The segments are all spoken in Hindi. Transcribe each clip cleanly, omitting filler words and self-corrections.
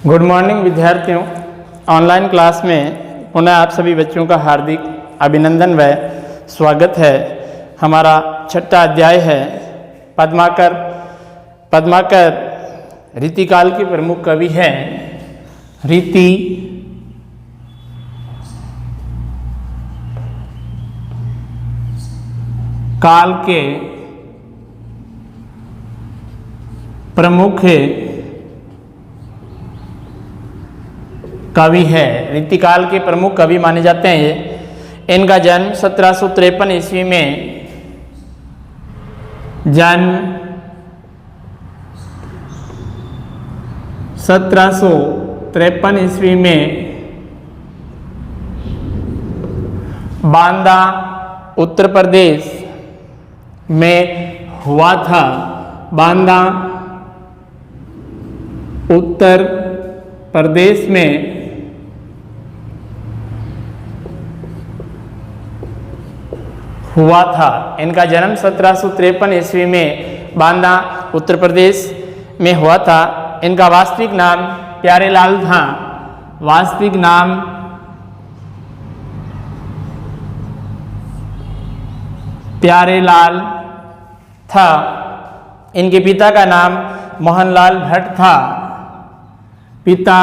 गुड मॉर्निंग विद्यार्थियों। ऑनलाइन क्लास में पुनः आप सभी बच्चों का हार्दिक अभिनंदन व स्वागत है। हमारा छठा अध्याय है पद्माकर। पद्माकर रीतिकाल के प्रमुख कवि हैं। रीति काल के प्रमुख कवि है। रीतिकाल के प्रमुख कवि माने जाते हैं ये। इनका जन्म 1753 ईस्वी में जन्म 1753 ईस्वी में बांदा उत्तर प्रदेश में हुआ था। बांदा उत्तर प्रदेश में हुआ था। इनका जन्म 1753 ईस्वी में बांदा उत्तर प्रदेश में हुआ था। इनका वास्तविक नाम प्यारेलाल था। वास्तविक नाम प्यारेलाल था। इनके पिता का नाम मोहनलाल भट्ट था। पिता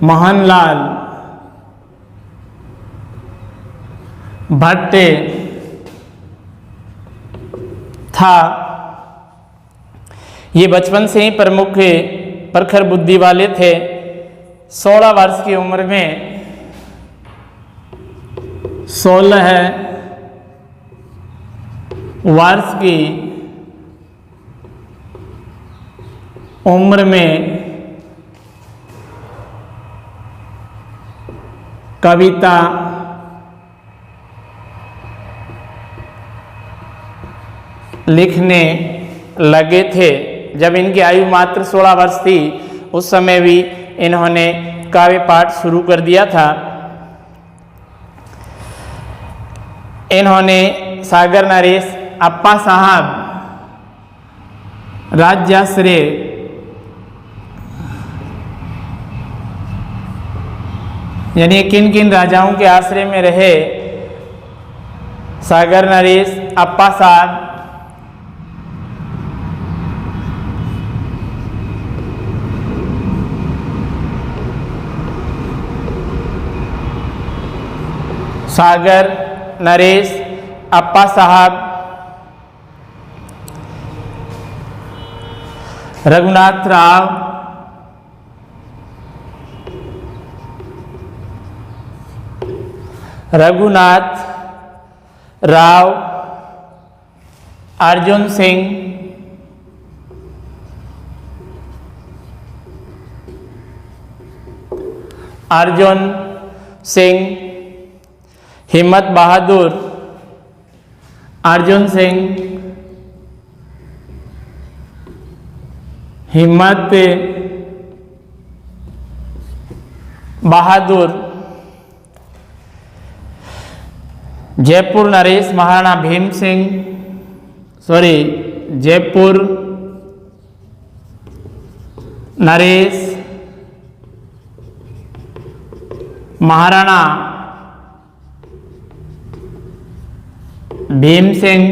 मोहनलाल भट्ट था। ये बचपन से ही प्रखर बुद्धि वाले थे। 16 वर्ष की उम्र में 16 वर्ष की उम्र में कविता लिखने लगे थे। जब इनकी आयु मात्र 16 वर्ष थी उस समय भी इन्होंने काव्य पाठ शुरू कर दिया था। इन्होंने सागर नरेश, अप्पा साहब, राजाश्रय, यानी किन किन राजाओं के आश्रय में रहे? सागर नरेश, अप्पा साहब, सागर नरेश, अप्पा साहब, रघुनाथ राव, अर्जुन सिंह, हिम्मत बहादुर, अर्जुन सिंह, हिम्मत बहादुर, जयपुर नरेश, महाराणा भीम सिंह, जयपुर नरेश, महाराणा भीम सिंह,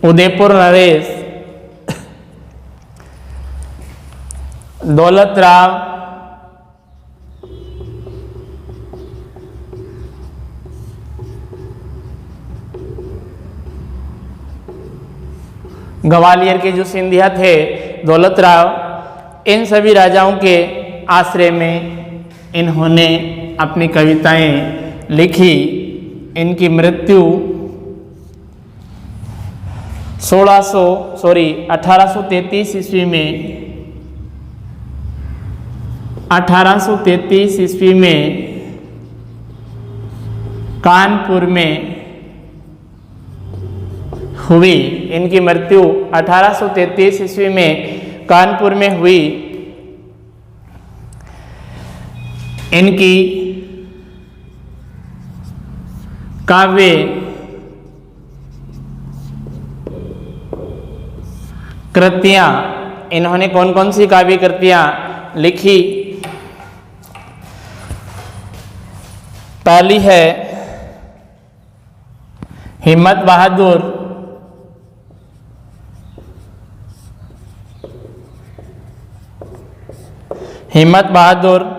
उदयपुर नरेश, दौलत राव, ग्वालियर के जो सिंधिया थे दौलत राव, इन सभी राजाओं के आश्रय में इन्होंने अपनी कविताएं लिखी। इनकी मृत्यु 1833 ईस्वी में 1833 ईस्वी में कानपुर में हुई। इनकी मृत्यु 1833 ईस्वी में कानपुर में हुई। इनकी काव्य कृतियाँ, इन्होंने कौन कौन सी काव्य कृतियाँ लिखी? पहली है हिम्मत बहादुर, हिम्मत बहादुर।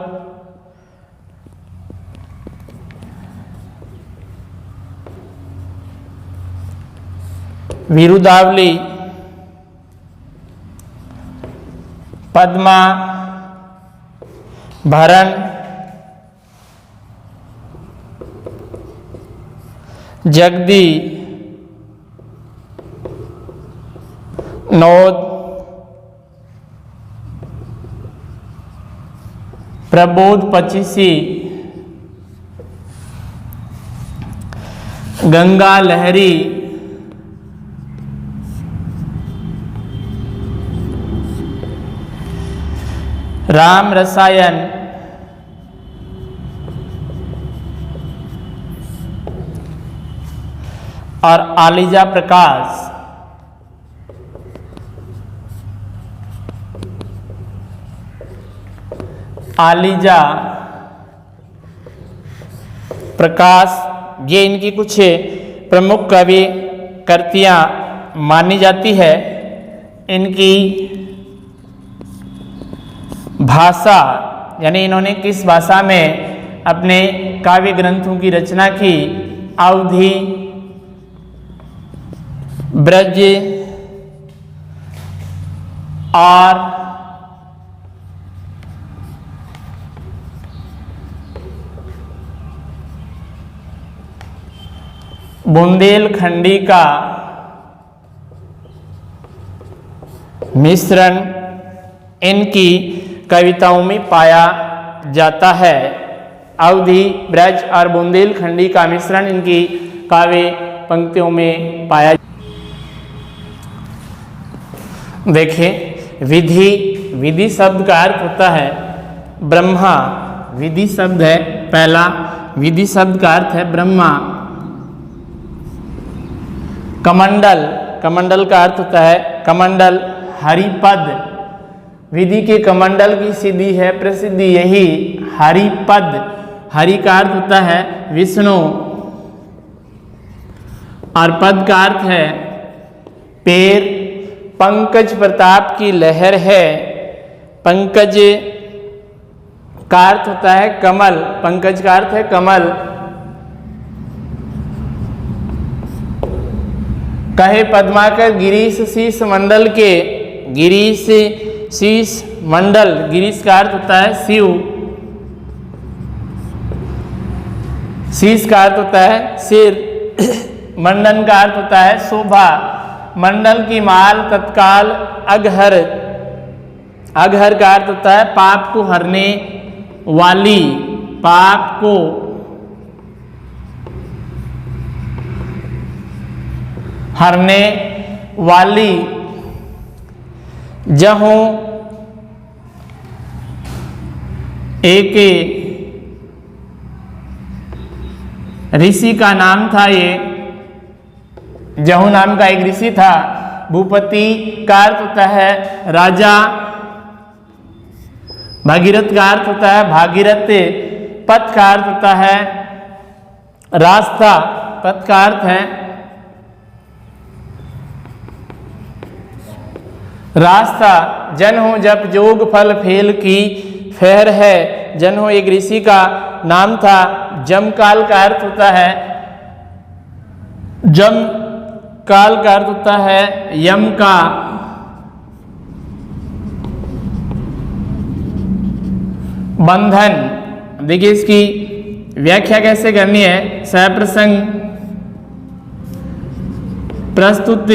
वीरुदावली, पद्मा, भरण, जगदी, नोद, प्रबोध पचीसी, गंगा लहरी, राम रसायन, और आलिजा प्रकाश। आलिजा प्रकाश, ये इनकी कुछ प्रमुख काव्य कृतियाँ मानी जाती है। इनकी भाषा, यानी इन्होंने किस भाषा में अपने काव्य ग्रंथों की रचना की? अवधी, ब्रज और बुंदेलखंडी का मिश्रण इनकी कविताओं में पाया जाता है। अवधी, ब्रज और बुंदेलखंडी का मिश्रण इनकी काव्य पंक्तियों में पाया। देखिए, विधि, विधि शब्द का अर्थ होता है ब्रह्मा। विधि शब्द है पहला, विधि शब्द का अर्थ है ब्रह्मा। कमंडल, कमंडल का अर्थ होता है कमंडल, हरिपद। विधि के कमंडल की सिद्धि है प्रसिद्धि, यही हरिपद। हरि का अर्थ होता है विष्णु और पद का अर्थ है पैर। पंकज प्रताप की लहर है। पंकज का अर्थ होता है कमल, पंकज का अर्थ है कमल। कहे पद्माकर गिरीश शीश मंडल के, गिरीश शीश मंडल, गिरीश का अर्थ होता है शिव, शीश का अर्थ होता है सिर, मंडन का अर्थ होता है शोभा। मंडल की माल तत्काल अघहर, अघहर का अर्थ होता है पाप को हरने वाली, पाप को हरने वाली। जहों एक ऋषि का नाम था, ये जहू नाम का एक ऋषि था। भूपति का अर्थ होता है राजा। भागीरथ का अर्थ होता है भागीरथ। पथ का अर्थ होता है रास्ता, पथ का अर्थ है रास्ता। जन हो जप जोग फल फेल की फेर है। जन हो एक ऋषि का नाम था। जमकाल का अर्थ होता है, जम काल का अर्थ होता है यम का। बंधन, देखिए इसकी व्याख्या कैसे करनी है। सप्रसंग प्रस्तुत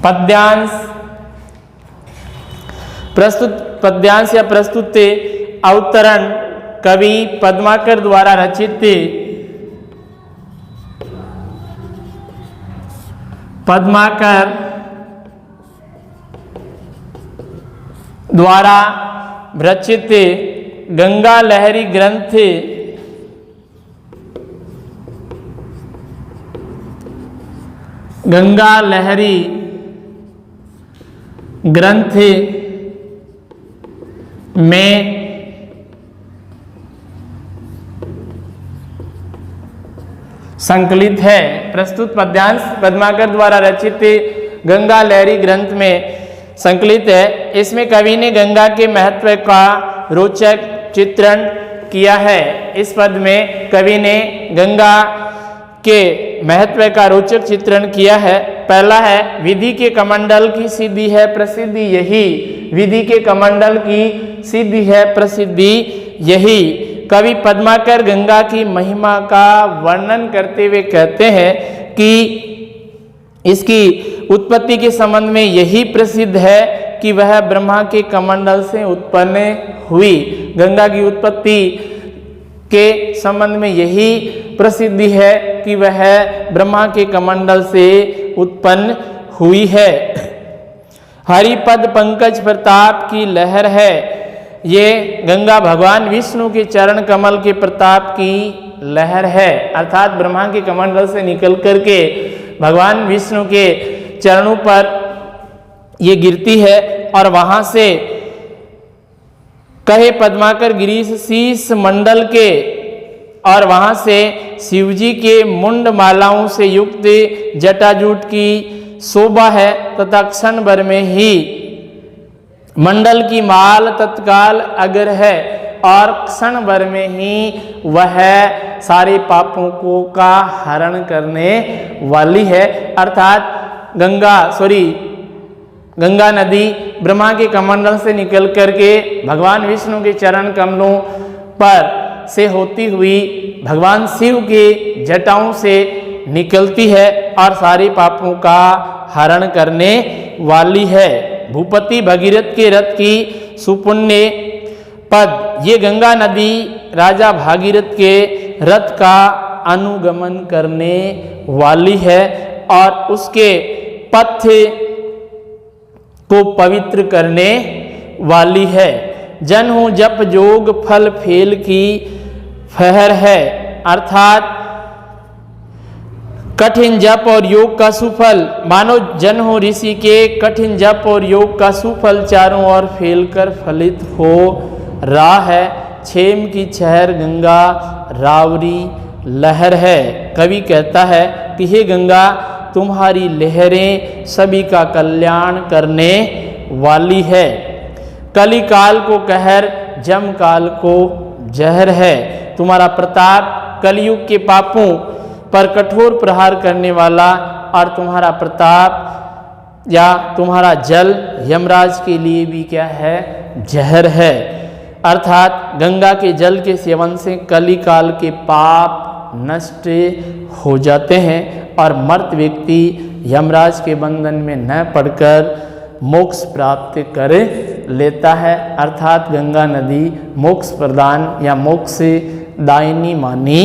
पद्यांश, प्रस्तुत पद्यांश या प्रस्तुत अवतरण कवि पद्माकर द्वारा रचित पद्माकर द्वारा रचित गंगा लहरी ग्रंथ गंगा लहरी ग्रंथ में संकलित है। प्रस्तुत पद्यांश पद्माकर द्वारा रचित गंगा लहरी ग्रंथ में संकलित है। इसमें कवि ने गंगा के महत्व का रोचक चित्रण किया है। इस पद में कवि ने गंगा के महत्व का रोचक चित्रण किया है। पहला है, विधि के कमंडल की सिद्धि है प्रसिद्धि यही। विधि के कमंडल की सिद्धि है प्रसिद्धि यही। कवि पद्माकर गंगा की महिमा का वर्णन करते हुए कहते हैं कि इसकी उत्पत्ति के संबंध में यही प्रसिद्ध है कि वह ब्रह्मा के कमंडल से उत्पन्न हुई। गंगा की उत्पत्ति के संबंध में यही प्रसिद्धि है कि वह ब्रह्मा के कमंडल से उत्पन्न हुई है। हरिपद पंकज प्रताप की लहर है। ये गंगा भगवान विष्णु के चरण कमल के प्रताप की लहर है, अर्थात ब्रह्मा के कमंडल से निकल करके भगवान विष्णु के चरणों पर ये गिरती है और वहां से कहे पद्माकर गिरीश शीश मंडल के और वहां से शिवजी के मुंड मालाओं से युक्त जटाजूट की शोभा है तथा क्षण भर में ही मंडल की माल तत्काल अगर है और क्षण भर में ही वह सारे पापों को का हरण करने वाली है। अर्थात गंगा नदी ब्रह्मा के कमंडल से निकल करके भगवान विष्णु के चरण कमलों पर से होती हुई भगवान शिव के जटाओं से निकलती है और सारे पापों का हरण करने वाली है। भूपति भगीरथ के रथ की सुपुण्य पद। ये गंगा नदी राजा भागीरथ के रथ का अनुगमन करने वाली है और उसके पथ को पवित्र करने वाली है। जन हूँ जप जोग फल फेल की फहर है, अर्थात कठिन जप और योग का सुफल। मानो जन हो ऋषि के कठिन जप और योग का सुफल चारों ओर फैल कर फलित हो रहा है। क्षेम की छहर गंगा रावरी लहर है। कवि कहता है कि हे गंगा, तुम्हारी लहरें सभी का कल्याण करने वाली है। कली काल को कहर जम काल को जहर है। तुम्हारा प्रताप कलयुग के पापों पर कठोर प्रहार करने वाला और तुम्हारा प्रताप या तुम्हारा जल यमराज के लिए भी क्या है, जहर है। अर्थात गंगा के जल के सेवन से कली काल के पाप नष्ट हो जाते हैं और मर्त व्यक्ति यमराज के बंधन में न पड़कर मोक्ष प्राप्त कर लेता है। अर्थात गंगा नदी मोक्ष प्रदान या मोक्ष दायिनी मानी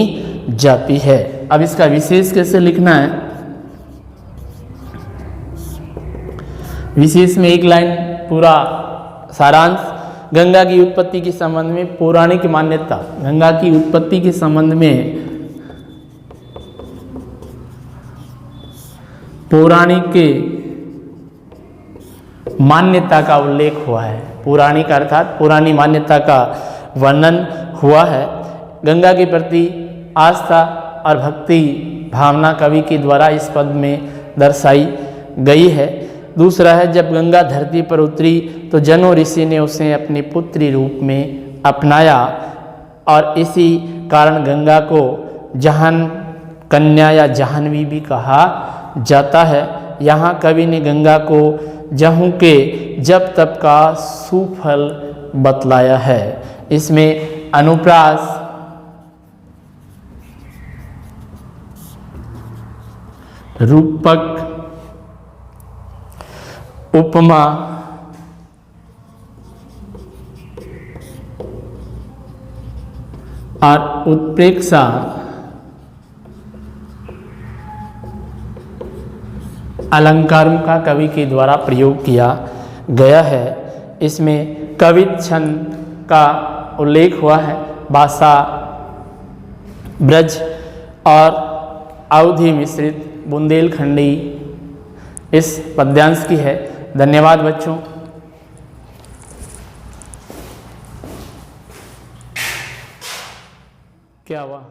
जाती है। अब इसका विशेष कैसे लिखना है? विशेष में एक लाइन पूरा सारांश। गंगा की उत्पत्ति के संबंध में पौराणिक मान्यता। गंगा की उत्पत्ति के संबंध में पौराणिक मान्यता का उल्लेख हुआ है। पौराणिक अर्थात पुरानी मान्यता का वर्णन हुआ है। गंगा के प्रति आस्था और भक्ति भावना कवि के द्वारा इस पद में दर्शाई गई है। दूसरा है, जब गंगा धरती पर उतरी तो जनो ऋषि ने उसे अपने पुत्री रूप में अपनाया और इसी कारण गंगा को जहन कन्या या जाह्नवी भी कहा जाता है। यहाँ कवि ने गंगा को जहू के जप तप का सुफल बतलाया है। इसमें अनुप्रास, रूपक, उपमा, और उत्प्रेक्षा अलंकारों का कवि के द्वारा प्रयोग किया गया है। इसमें कवित छंद का उल्लेख हुआ है। भाषा ब्रज और अवधि मिश्रित बुंदेलखंडी इस पद्यांश की है। धन्यवाद बच्चों। क्या हुआ?